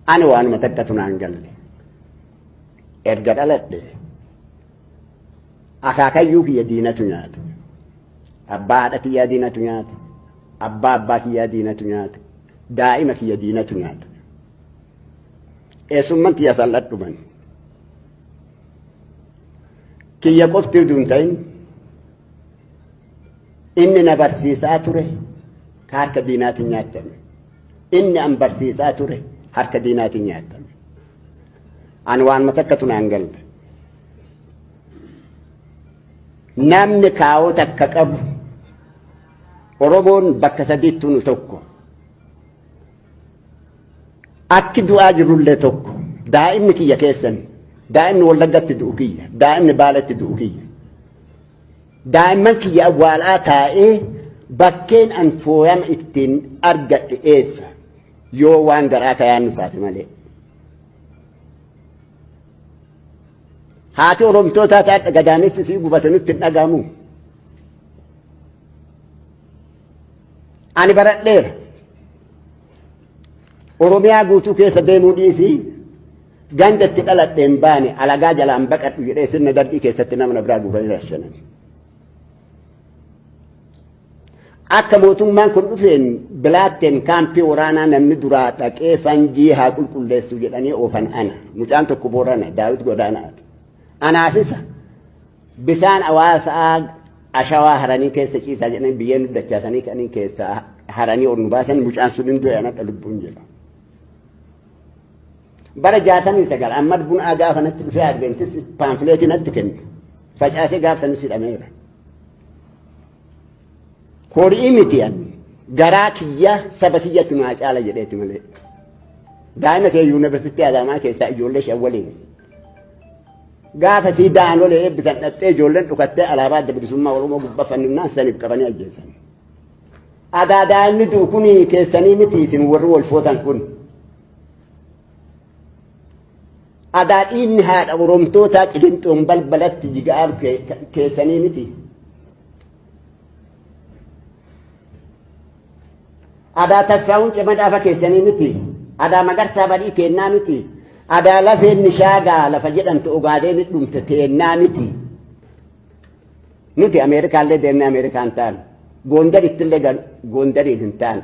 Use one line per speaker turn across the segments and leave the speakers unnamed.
أنا وأنا متكتنا عن قلبي إرجع لده أكاكيوك يا دينة نيات أبادك يا دينة نيات أبابك يا دينة نيات دائمك يا دينة نيات إسمنت يا سلطة من كي يقفت دونتين إني نبرسيسا تره هارك دينات نياتن إني أم برسيسا تره هارك دينات نياتن أنوان متكتنا عن قلب نامني كاو تككب وربون بكسديت نتوكو أكدو أجر اللي توكو دائم كي يكيسن دائم ولدت دوكية دائم بالت دوكية دائما كي أول آتائي بكين أنفويم اتين أرجع إيسا يو وان دراك يا نفاتي مالي هاتو رمتو تاتات قداميس سيبو بسنوت تنقامو أنا برات لير Oromiyaa guutuu keessa deemuu dhiisii gandatti dhaladheen baane alagaa jalaan baqadhu jedhee sirna darbii keessatti nama biraa guuranii rashanan. Akka mootummaan kun dhufeen bilaatteen kaampii waraanaa namni duraa dhaqee fanjii haa qulqulleessu jedhanii oofan ana. Mucaan tokko Boorana Daawit Godaanaati. Anaafisa bisaan hawaasaa ashawaa haranii keessa ciisaa jedhanii biyyeen dachaasanii kaniin keessa haranii ol nu baasan mucaan sun hin du'e anadha lubbuun jedha. bara jaatamii sagal ammad bun aagaa kanatti dhufee adventis paamfileetii natti kennu facaasee gaafsanis hidhameera. Horii miti an garaa kiyya saba kiyyatti maa caala jedheeti malee. Daa'ima kee yuunivarsiitii Adaamaa keessaa ijoollee shan waliin. Gaafa sii daanolee eebbisan dhattee ijoolleen dhukattee alaabaa adda bilisummaa Oromoo gubbaa fannifnaan saniif qabanii ajjeesan. Adaadaanni duu kuni keessanii miti isin warri wal footan kun. Adaadhiinni haadha Oromtootaa Qilinxoon balbalatti jiga'aan keessanii miti. Adaa Tasfaa'uun Cimadaafa keessanii miti. Adaa Magarsaa Badii keennaa miti. Adaa lafeen Nishaagaa lafa jedhamtu Ogaadeen dhumte teennaa miti. Nuti Ameerikaallee deemnee Ameerikaan taanu. Gondar ittillee Gondariin hin taanu.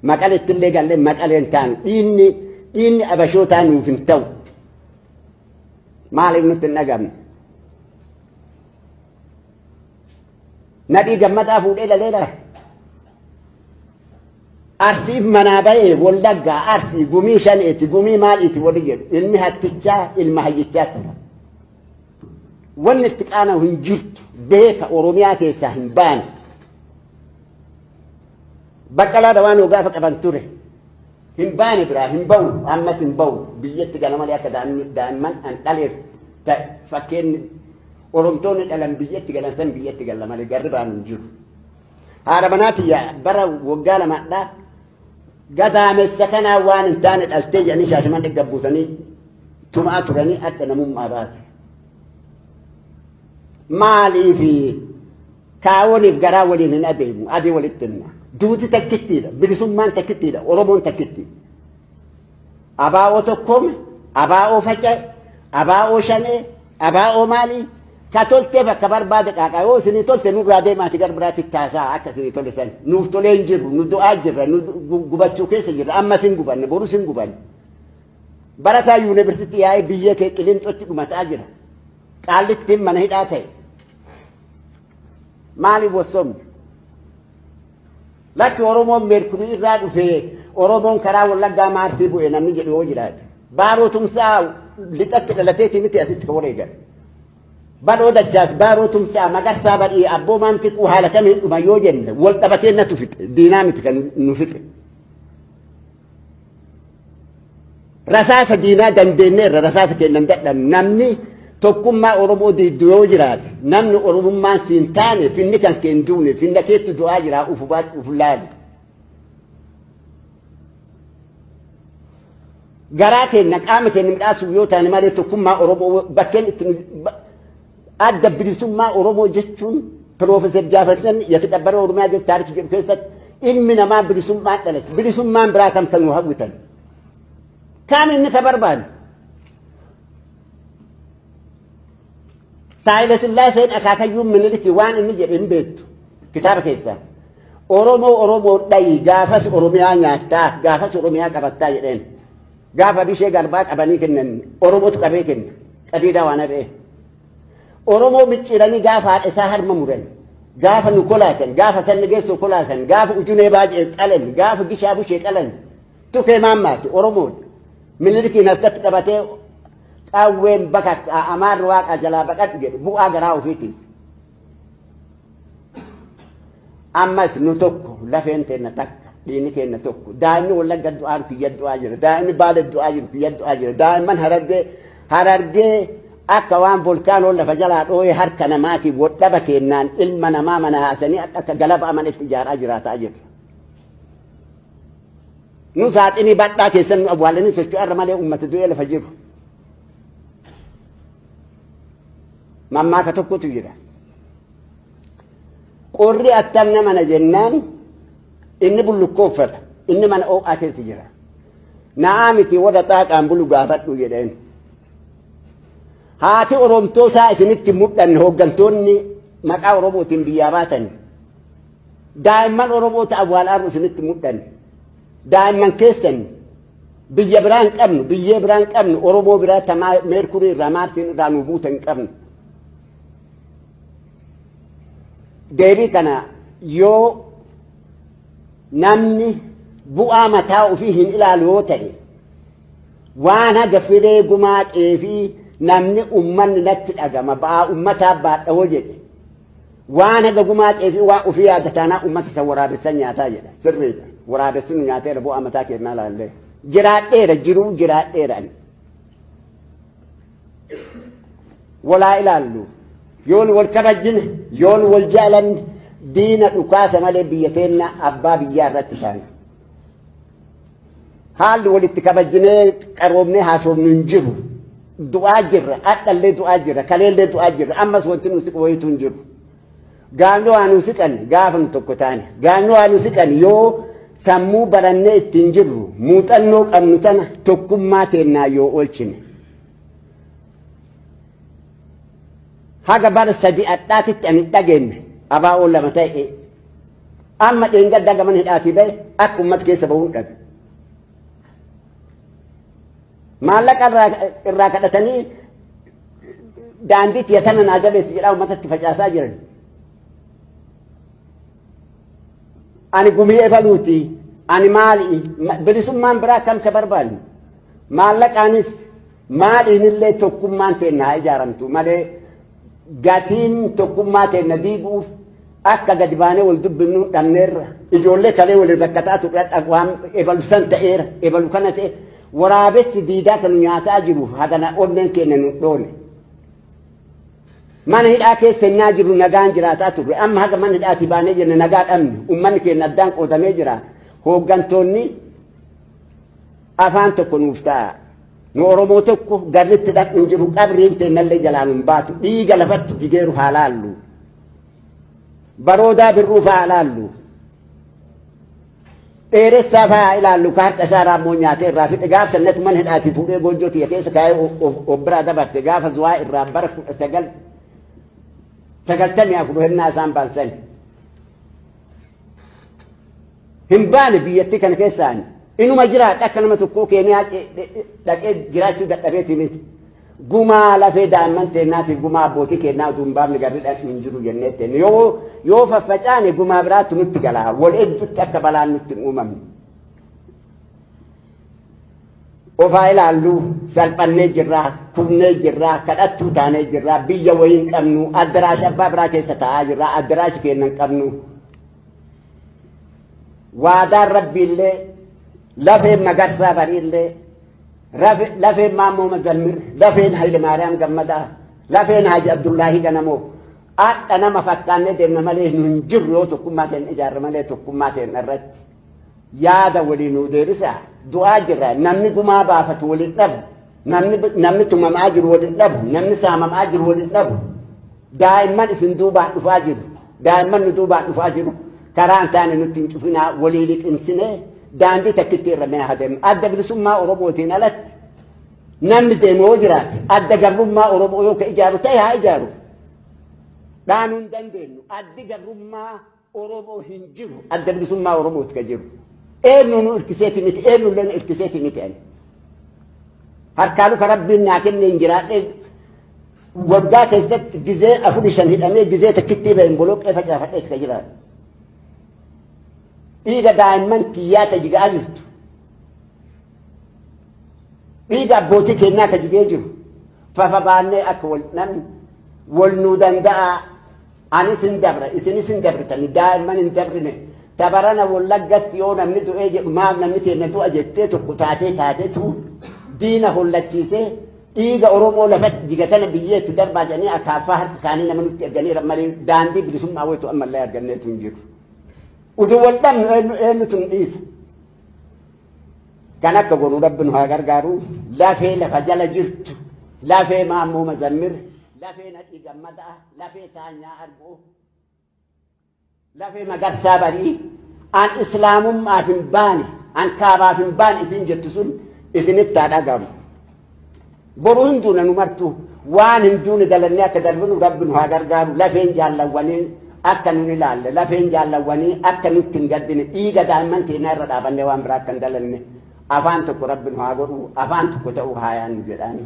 Maqal ittillee gallee Maqaleen taanu. Dhiinni Abashootaa nuuf hin ta'u. Maaliif nutti hin dhagamne? Nadhii Gammadaa fuudhee dhaleedha. Arsiif manaa ba'ee Wallaggaa Arsii gumii shaneeti gumii maaliiti wali jedhu ilmi hattichaa ilma hayyichaa tura. Wanni itti qaana'u hin jirtu beeka Oromiyaa keessaa hin baane. Baqqalaa Dawaanoo gaafa qaban ture hin baane biraa hin ba'u ammas hin ba'u biyyatti gala malee akka daa'imman an dhaleef fakkeenyi Oromtoonni dhalan biyyatti galan san biyyatti gala malee garri baan hin jiru. Haadha manaatiyyaa bara waggaa lamaadhaa gadaamessa kanaa waan hin taane dhaltee jedhanii Shaashamannee gabbuusanii tumaa turanii adda namummaa baate. Maaliifi kaawwaniif garaa waliin hin adeemu adii walitti himna. Duuti takkittiidha bilisummaan takkittiidha Oromoon takkitti. Abaa'oo tokkoome abaa'oo faca'e abaa'oo shanee abaa'oo maalii ka toltee bakka barbaade qaaqa yoo isinii tolte nurraa deemaati gara biraatti taasaa akka isinii tole san nuuf tolee hin jirru nu du'aa jirra nu gubachuu keessa jirra ammas hin gubanne borus hin gubanne. Barataa yuunivarsiitii yaa'ee biyya kee Qilinxootti dhumataa jira. Qaallittiin mana hidhaa ta'e. Maaliif wassoomne? Lakki Oromoon meerkurii irraa dhufee Oromoon karaa Wallaggaa Maarsii bu'e namni jedhu yoo jiraate. Baaroo tumsaa lixatti dhalateeti miti asitti ka wareegan. Badoo dachaas baaroo tumsaa Magarsaa Badii abboomaan fiquu haala kamiin dhuma yoo jenne wal dhabatee natu fixe diinaa miti kan nu fixe. Rasaasa diinaa dandeenyeerra rasaasa kennan dadhabnu namni tokkummaa Oromoo diiddu yoo jiraate namni Oromummaan siin taane finni kan keen duune finna keetti du'aa jiraa ufu laali. Garaa keenya qaama keenya midhaasuuf yoo taane malee tokkummaa Oromoo bakkeen itti adda bilisummaa Oromoo jechuun Piroofeesar Jaafarsan yataqabbara Oromiyaa jedhu taarikii jedhu keessatti ilmi namaa bilisummaan dhalate bilisummaan biraa kan nu hawwitan. كام إنك بربان سائلة الله سيد أخاك يوم من ذلك وان إني جئن بيت كتاب كيسا أورومو داي غافس أوروميا نياتا غافس أوروميا كبتا يدين غافا بيشي غربات أباني كنن أورومو تقبي كن قديدا وانا بيه أورومو بيشيراني غافا إساهر ممورن غافا نكولاتن غافا سنجيسو كولاتن غافا أجوني باج إتقلن غافا جيشابو شيكالن تو كيمان ماتي أورومو من ذلك نفتت كبتي أوين بكت أمار واق أجلا بكت بوء غراو فيتي أمس نتوكو لفين تنتك ديني كنتوكو دائما ولا قد دعاء في يد أجر دائما بعد الدعاء في يد أجر دائما هرد أكوان فولكان ولا فجلات أوي هركنا ماتي وطبك إنان إلمنا ما منا هاسني أكجلب أمن التجار أجرات أجر نسات إني بعد كيسن أبوالني سجوا الرمالي أمة الدنيا لفجر مما كتبكو تجرا قرّي أتمنى من جنان إني بلو كفر إني من أو أكل تجرا نعمتي ودتاك أم بلو قافت وجدين هاتي أرومتو سائسنك مدن هو جنتوني مكا أروموت بياباتن دائما أروموت أبوال أرو سنك مدن دائما كيستن بيجبران كمن أرومو برا تما ميركوري رمار سن رانوبوتن كمن deebii kana yoo namni bu'aa mataa ofii hin ilaalu yoo ta'e waan haga firee gumaaqee fi namni ummanni natti dhagama ba'aa ummataa baadhawoo jedhe waan haga gumaaqee fi waa ofii yaadataanaa ummata isa waraabessan nyaataa jedha sirriidha waraabessuun nyaateera bu'aa mataa kennaa laallee jiraadheera jiruu jiraadheeran walaa ilaallu يون والكبجن يون والجالن دين الأكاسة مالي بيتين أبا بيارة تسان حال والكبجن قروبني حاسوب ننجر دعا جر أقل لي دعا جر كليل لي دعا جر أما سوانتين نسك ويتون جر قالوا أنو سكن قافن تكتاني قالوا أنو سكن يو سمو برنة تنجر موتنوك أمنتنا تكم ماتنا يو أولشن haga bara sadi addaatitti ani dhageenye abaa oolla mata'e amma dheenga dagaman hidhaati bahe akka ummat keessa bahuun dhabe maallaqa irraa kadhatanii daandiitti yatana naa jabeessi jedhaa ummatatti facaasaa jiran ani gumii ebaluuti ani maali bilisummaan biraa kam ka barbaannu maallaqaanis maaliinillee tokkummaan teennaa ijaaramtu malee gatiin tokkummaa teenna diiguuf akka gadi baanee wal dubbinnu dhabneerra ijoollee kalee waliin rakkataa turre waan ebalu san ta'eera ebalu kana ta'e waraabessi diidaa kan nyaataa jiru hagana onneen keenya nu dhoone mana hidhaa keessa innaa jiru nagaan jiraataa turre amma haga mana hidhaatii baanee jenne nagaa dhabne ummanni keenya addaan qoodamee jira hooggantoonni afaan tokko nuuf ta'a nu Oromoo tokko garritti dhaqin jiru qabriin teennallee jalaan hin baatu dhiiga lafatti jigeeru haa laallu baroodaa birruuf haa laallu dheeressaa fa'aa ilaallu ka harka isaa raammoo nyaatee irraa fixe gaafa sannatti mana hidhaatii fuudhee goojjoo tiyya keessa kaa'ee of biraa dabarte gaafa zuwaa irraa bara 1994 hennaa isaan baansan hin baane biyyattii kana keessaani inuma jiraadha akka nama tokkoo keeniyaa dhaqee jiraachuu dadhabeeti miti gumaa lafee daa'imman teennaatiif gumaa abbootii kennaa utuu hin baafne garri dhaqni hin jiru jennee teenne yoo faffacaane gumaa biraatti nutti galaa wal hedduutti akka balaan nutti hin uumamne ofaa ilaallu salphannee jirraa kufnee jirraa kadhattuu taanee jirraa biyya wayii hin qabnu addaraashi abbaa biraa keessa taa'aa jirraa addaraashi keenya hin qabnu waadaan rabbiillee lafeen magarsaa bariillee lafeen maammoo mazammir lafeen hayile maariyaam gammadaa lafeen haji abdullaahi ganamoo adha nama fakkaannee deemna malee nu hin jirru yoo tokkummaa ta'een ijaarra malee tokkummaa ta'een irratti yaada walii nuu deebisa du'aa jirra namni gumaa baafatu waliin dhabu namni tumamaa jiru waliin dhabu namni saamamaa jiru waliin dhabu daa'imman isin duubaan dhufaa jiru karaa hin taane nutti hin cufinaa walii liqimsinee daandii takkitti irra mee haa deemu adda bilisummaa Oromootiin alatti namni deemu jiraate adda gabrummaa Oromoo yoo ka ijaaru ta'e haa ijaaru dhaanuu hin dandeenyu addi gabrummaa Oromoo hin jiru adda bilisummaa Oromooti ka jiru eenyu nu irkiseeti miti eenyu illee irkiseeti miti ani harkaalu ka rabbiin naa kenne hin jiraadhe waggaa keessatti gizee 4-5 hidhamee gizee takkitti ba'een boloqqee facaafadheeti ka jiraatu dhiiga daa'imman kiyyaa ta jigaa jirtu dhiiga abbootii kennaa ka jigee jiru fafa baannee akka namni wal nuu danda'a anis hin dabra isinis hin dabritani daa'imman hin dabrine tabarana wallaggatti yoo namni du'ee jedhu maaf namni keenya du'a jettee tokko taateetu diina hollachiisee dhiiga Oromoo lafatti jigatana biyyeetti darbaa jedhanii akaafaa harka isaanii nama nutti erganiira malee daandii bilisummaa waytu ammallee arganneetu hin jiru. Utuu wal dhabnu eenyutu hin dhiisa. Kan akka godhu rabbi nu haa gargaaru lafee lafa jala jirtu lafee Maammoo Mazammir lafee Nadhii Gammadaa lafee Saanyaa Arguu lafee Magarsaa Barii an islaamummaaf hin baane an kaabaaf hin baane isin jettu sun isinitti haa dhagahamu. Boru hin duune nu martu waan hin duune dalannee akka darbinu rabbi nu haa gargaaru lafeen jaallawwanii akka nun ilaalle lafeen jaallawwanii akka nutti hin gaddine dhiiga daa'imman keenyaa irra dhaabannee waan biraa akka hin dalanne afaan tokko rabbi nu haa godhu afaan tokko ta'uu haa yaannu jedhaan.